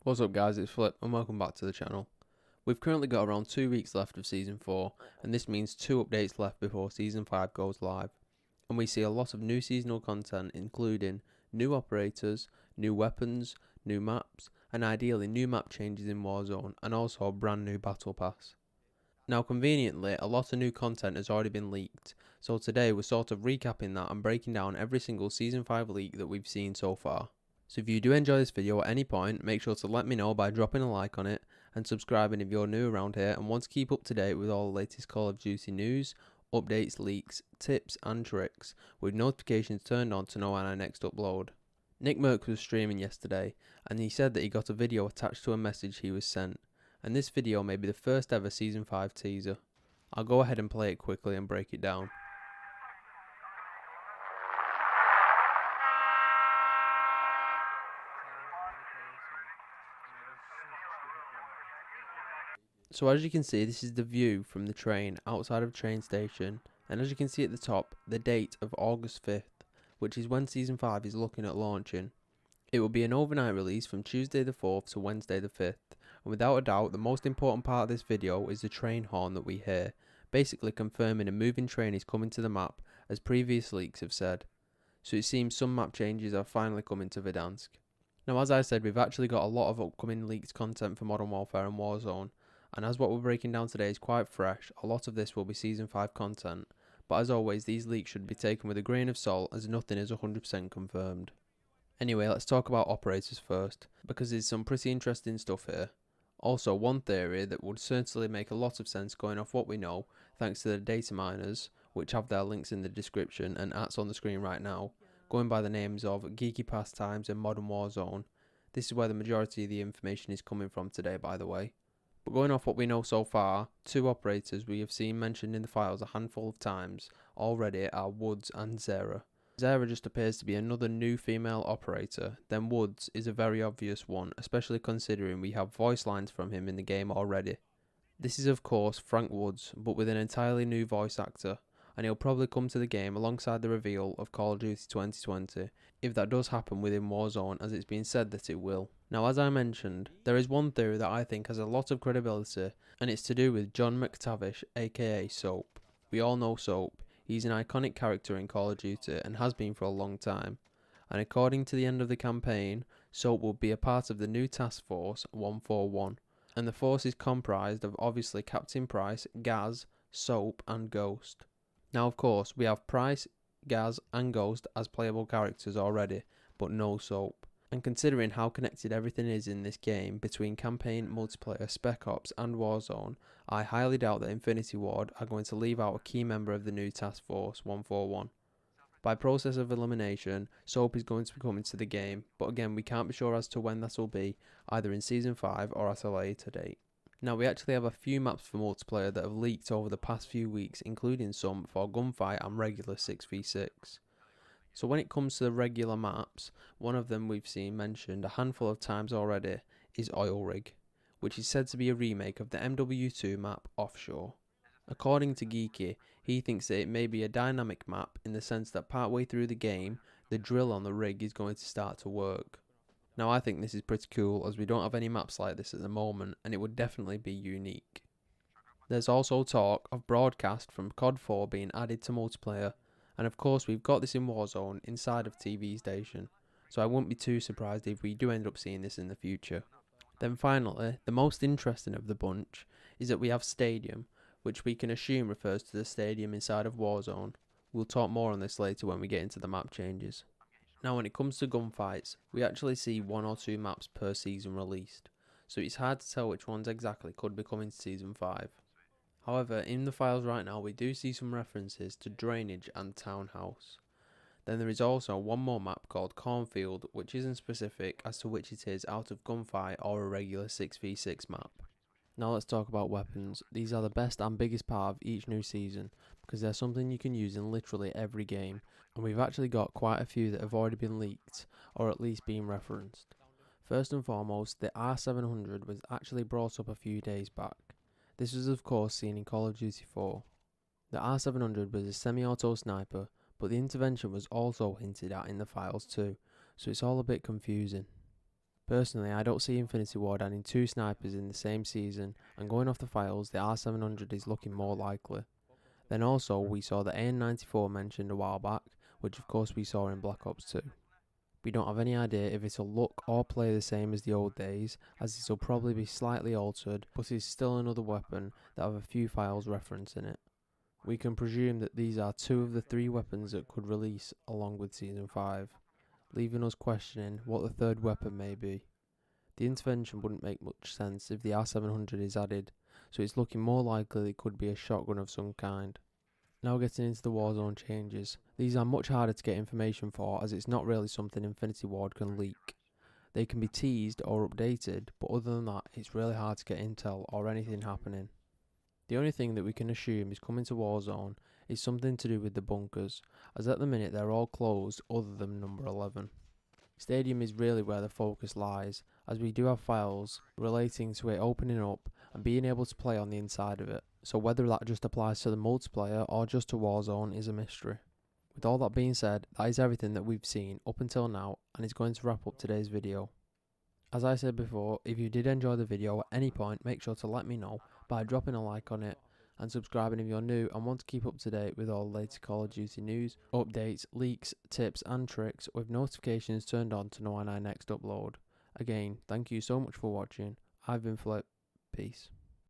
What's up guys, it's Flip and welcome back to the channel. We've currently got around 2 weeks left of Season 4 and this means 2 updates left before Season 5 goes live. And we see a lot of new seasonal content including new operators, new weapons, new maps, and ideally new map changes in Warzone and also a brand new battle pass. Now conveniently, a lot of new content has already been leaked, so today we're sort of recapping that and breaking down every single Season 5 leak that we've seen so far. So if you do enjoy this video at any point, make sure to let me know by dropping a like on it and subscribing if you're new around here and want to keep up to date with all the latest Call of Duty news, updates, leaks, tips and tricks, with notifications turned on to know when I next upload. Nick Merck was streaming yesterday and he said that he got a video attached to a message he was sent, and this video may be the first ever Season 5 teaser. I'll go ahead and play it quickly and break it down. So as you can see, this is the view from the train outside of the train station, and as you can see at the top, the date of August 5th, which is when Season 5 is looking at launching. It will be an overnight release from Tuesday the 4th to Wednesday the 5th, and without a doubt the most important part of this video is the train horn that we hear, basically confirming a moving train is coming to the map as previous leaks have said. So it seems some map changes are finally coming to Verdansk. Now as I said, we've actually got a lot of upcoming leaked content for Modern Warfare and Warzone, and as what we're breaking down today is quite fresh, a lot of this will be Season 5 content, but as always these leaks should be taken with a grain of salt as nothing is 100% confirmed. Anyway, let's talk about operators first, because there's some pretty interesting stuff here. Also, one theory that would certainly make a lot of sense going off what we know, thanks to the data miners, which have their links in the description and ats on the screen right now, going by the names of Geeky Pastimes and Modern Warzone. This is where the majority of the information is coming from today, by the way. But going off what we know so far, 2 operators we have seen mentioned in the files a handful of times already are Woods and Zera. Zera just appears to be another new female operator, then Woods is a very obvious one, especially considering we have voice lines from him in the game already. This is of course Frank Woods, but with an entirely new voice actor, and he'll probably come to the game alongside the reveal of Call of Duty 2020, if that does happen within Warzone, as it's been said that it will. Now as I mentioned, there is one theory that I think has a lot of credibility, and it's to do with John McTavish aka Soap. We all know Soap, he's an iconic character in Call of Duty and has been for a long time, and according to the end of the campaign, Soap will be a part of the new Task Force 141, and the force is comprised of obviously Captain Price, Gaz, Soap and Ghost. Now of course we have Price, Gaz and Ghost as playable characters already, but no Soap. And considering how connected everything is in this game between campaign, multiplayer, Spec Ops and Warzone, I highly doubt that Infinity Ward are going to leave out a key member of the new Task Force 141. By process of elimination, Soap is going to be coming to the game, but again we can't be sure as to when that will be, either in Season 5 or at a later date. Now we actually have a few maps for multiplayer that have leaked over the past few weeks, including some for gunfight and regular 6v6. So when it comes to the regular maps, one of them we've seen mentioned a handful of times already is Oil Rig, which is said to be a remake of the MW2 map Offshore. According to Geeky, he thinks that it may be a dynamic map in the sense that partway through the game, the drill on the rig is going to start to work. Now I think this is pretty cool as we don't have any maps like this at the moment and it would definitely be unique. There's also talk of broadcast from COD 4 being added to multiplayer, and of course we've got this in Warzone inside of TV Station, so I wouldn't be too surprised if we do end up seeing this in the future. Then finally, the most interesting of the bunch is that we have Stadium, which we can assume refers to the stadium inside of Warzone. We'll talk more on this later when we get into the map changes. Now when it comes to gunfights, we actually see 1 or 2 maps per season released, so it's hard to tell which ones exactly could be coming to Season 5. However, in the files right now we do see some references to Drainage and Townhouse. Then there is also one more map called Cornfield, which isn't specific as to which it is out of gunfight or a regular 6v6 map. Now let's talk about weapons. These are the best and biggest part of each new season, because they're something you can use in literally every game, and we've actually got quite a few that have already been leaked, or at least been referenced. First and foremost, the R700 was actually brought up a few days back. This was of course seen in Call of Duty 4. The R700 was a semi-auto sniper, but the intervention was also hinted at in the files too, so it's all a bit confusing. Personally, I don't see Infinity Ward adding 2 snipers in the same season, and going off the files, the R700 is looking more likely. Then also, we saw the AN94 mentioned a while back, which of course we saw in Black Ops 2. We don't have any idea if it'll look or play the same as the old days, as this will probably be slightly altered, but is still another weapon that have a few files referencing it. We can presume that these are 2 of the 3 weapons that could release along with Season 5, leaving us questioning what the 3rd weapon may be. The intervention wouldn't make much sense if the R700 is added, so it's looking more likely it could be a shotgun of some kind. Now getting into the Warzone changes, these are much harder to get information for as it's not really something Infinity Ward can leak. They can be teased or updated, but other than that it's really hard to get intel or anything happening. The only thing that we can assume is coming to Warzone is something to do with the bunkers, as at the minute they're all closed other than number 11. Stadium is really where the focus lies, as we do have files relating to it opening up and being able to play on the inside of it, so whether that just applies to the multiplayer or just to Warzone is a mystery. With all that being said, that is everything that we've seen up until now and is going to wrap up today's video. As I said before, if you did enjoy the video at any point, make sure to let me know by dropping a like on it and subscribing if you're new and want to keep up to date with all the latest Call of Duty news, updates, leaks, tips and tricks with notifications turned on to know when I next upload. Again, thank you so much for watching. I've been Flip. Peace.